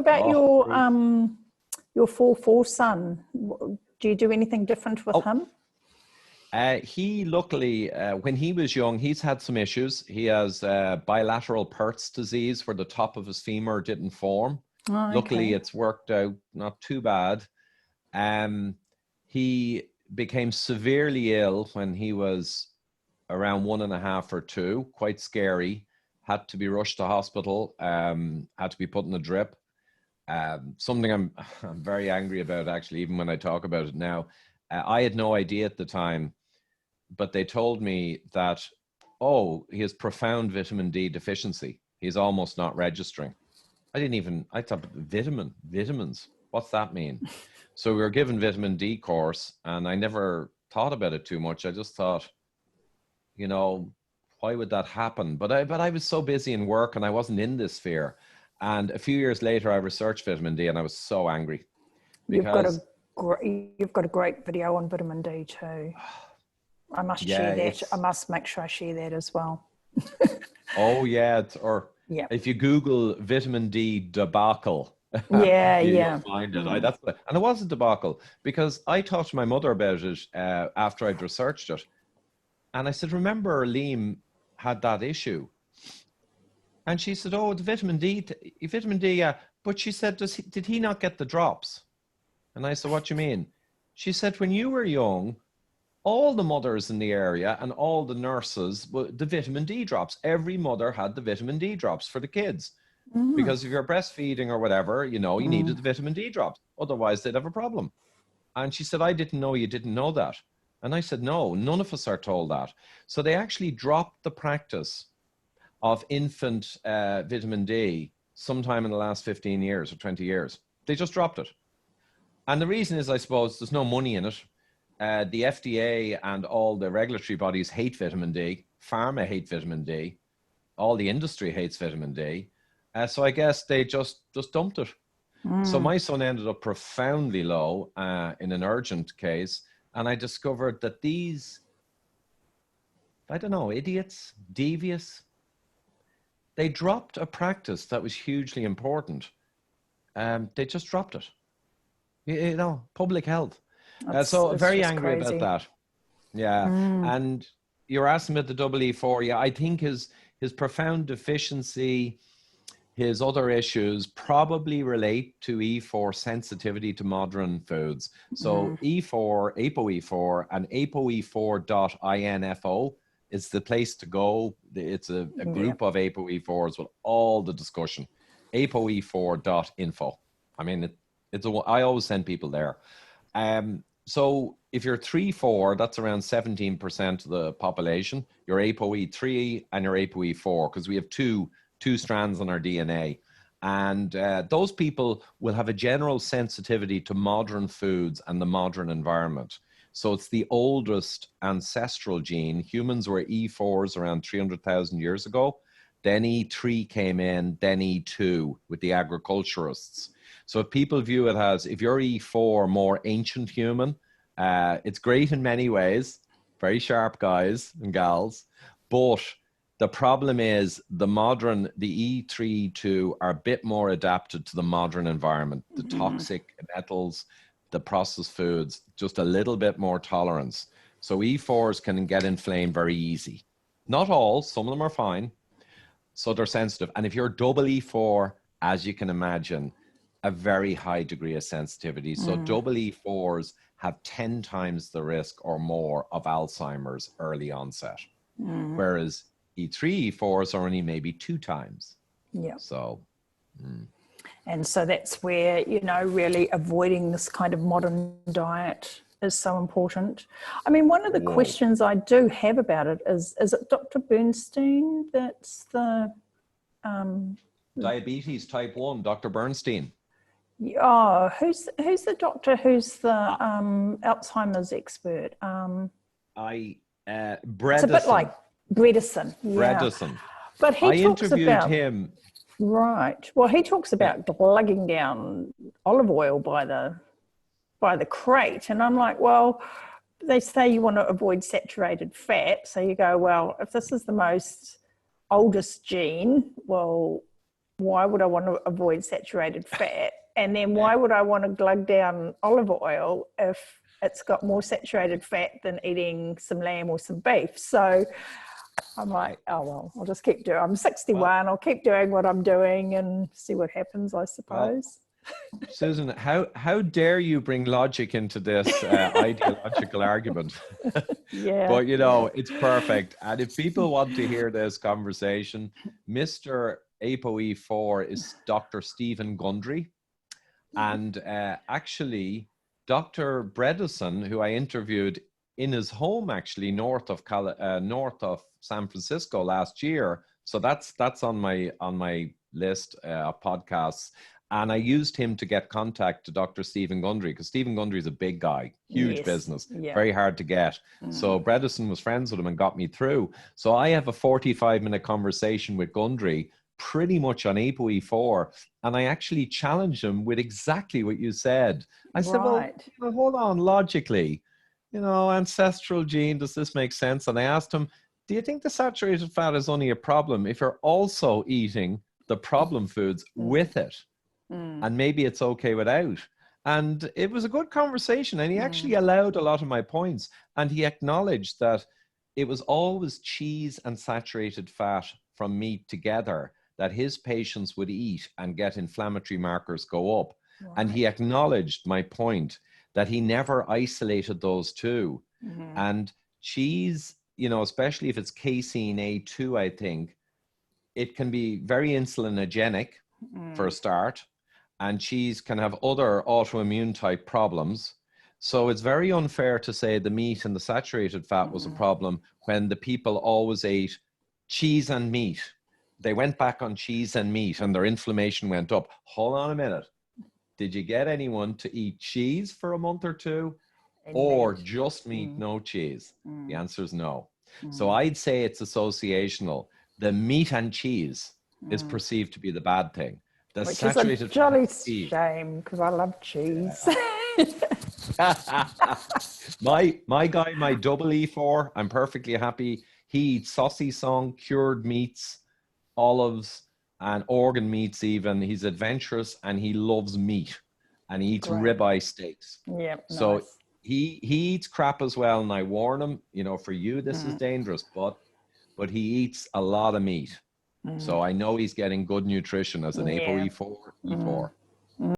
about Oh, your 4-4 son? Do you do anything different with him? He luckily, when he was young, he's had some issues. He has bilateral Pert's disease where the top of his femur didn't form. Oh, okay. Luckily, it's worked out not too bad. He became severely ill when he was around 1.5 or 2, quite scary. Had to be rushed to hospital, had to be put in a drip. Something I'm very angry about, actually, even when I talk about it now. I had no idea at the time, but they told me that, oh, he has profound vitamin D deficiency. He's almost not registering. I thought, vitamins, what's that mean? So we were given vitamin D course, and I never thought about it too much. I just thought, you know, why would that happen? But I was so busy in work and I wasn't in this sphere. And a few years later, I researched vitamin D and I was so angry. Because You've got a great video on vitamin D too. I must share that. I must make sure I share that as well. Oh yeah, if you Google vitamin D debacle, you'll find it. And it was a debacle because I talked to my mother about it after I'd researched it, and I said, "Remember, Liam had that issue," and she said, "Oh, the vitamin D, yeah." But she said, "Did he not get the drops?" And I said, "What do you mean?" She said, "When you were young, all the mothers in the area and all the nurses, the vitamin D drops. Every mother had the vitamin D drops for the kids. Because if you're breastfeeding or whatever, you needed the vitamin D drops. Otherwise, they'd have a problem." And she said, "I didn't know you didn't know that." And I said, "No, none of us are told that." So they actually dropped the practice of infant vitamin D sometime in the last 15 years or 20 years. They just dropped it. And the reason is, I suppose, there's no money in it. The FDA and all the regulatory bodies hate vitamin D. Pharma hate vitamin D. All the industry hates vitamin D. So I guess they just dumped it. So my son ended up profoundly low in an urgent case. And I discovered that these, I don't know, idiots, devious, they dropped a practice that was hugely important. They just dropped it. Public health. So very angry about that. Yeah. And you're asking about the EE4. Yeah, I think his profound deficiency, his other issues probably relate to E4 sensitivity to modern foods. So E4, APOE4, and APOE4.info is the place to go. It's a group of APOE4s with all the discussion. APOE4.info. I mean, I always send people there. So if you're 3-4, that's around 17% of the population. You're APOE3 and you're APOE4, because we have two strands on our DNA. And those people will have a general sensitivity to modern foods and the modern environment. So it's the oldest ancestral gene. Humans were E4s around 300,000 years ago. Then E3 came in, then E2 with the agriculturists. So if people view it as, if you're E4, more ancient human, it's great in many ways, very sharp guys and gals, but the problem is the E3-2 are a bit more adapted to the modern environment, the toxic metals, the processed foods, just a little bit more tolerance. So E4s can get inflamed very easy. Not all, some of them are fine. So they're sensitive. And if you're double E4, as you can imagine, a very high degree of sensitivity. So double E4s have 10 times the risk or more of Alzheimer's early onset. Whereas E3, E4s are only maybe 2 times. Yeah. So. And so that's where, really avoiding this kind of modern diet is so important. I mean, one of the questions I do have about it is it Dr. Bernstein that's the... Diabetes type 1, Dr. Bernstein. Oh, who's the doctor who's the Alzheimer's expert? Bredesen. It's a bit like Bredesen. Yeah. Bredesen. But I interviewed him. Right. Well, he talks about glugging down olive oil by the crate. And I'm like, well, they say you want to avoid saturated fat. So you go, well, if this is the most oldest gene, well, why would I want to avoid saturated fat? And then why would I want to glug down olive oil if it's got more saturated fat than eating some lamb or some beef? So I'm like, oh, well, I'll just keep doing, I'm 61, I'll keep doing what I'm doing and see what happens, I suppose. Susan, how dare you bring logic into this ideological argument? Yeah. But, you know, it's perfect. And if people want to hear this conversation, Mr. APOE4 is Dr. Stephen Gundry. And actually, Dr. Bredesen, who I interviewed in his home, actually, north of San Francisco last year. So that's on my list of podcasts. And I used him to get contact to Dr. Stephen Gundry, because Stephen Gundry is a big guy, huge business, very hard to get. So Bredesen was friends with him and got me through. So I have a 45-minute conversation with Gundry, pretty much on APOE4. And I actually challenged him with exactly what you said. I said, well, hold on, logically, you know, ancestral gene, does this make sense? And I asked him, do you think the saturated fat is only a problem if you're also eating the problem foods with it? And maybe it's okay without. And it was a good conversation. And he actually allowed a lot of my points. And he acknowledged that it was always cheese and saturated fat from meat together that his patients would eat and get inflammatory markers go up. Right. And he acknowledged my point that he never isolated those two. And cheese, you know, especially if it's casein A2, I think, it can be very insulinogenic for a start. And cheese can have other autoimmune type problems. So it's very unfair to say the meat and the saturated fat was a problem when the people always ate cheese and meat. They went back on cheese and meat and their inflammation went up. Hold on a minute. Did you get anyone to eat cheese for a month or two or just meat, no cheese? The answer is no. So I'd say it's associational. The meat and cheese is perceived to be the bad thing. The Which saturated is a jolly shame, because I love cheese. My guy, my double E4, I'm perfectly happy. He eats saucisson, cured meats, olives, and organ meats even. He's adventurous and he loves meat. And he eats ribeye steaks. Yeah. So nice. He eats crap as well. And I warn him, you know, for you, this is dangerous, but he eats a lot of meat. So I know he's getting good nutrition as an APOE4, E4.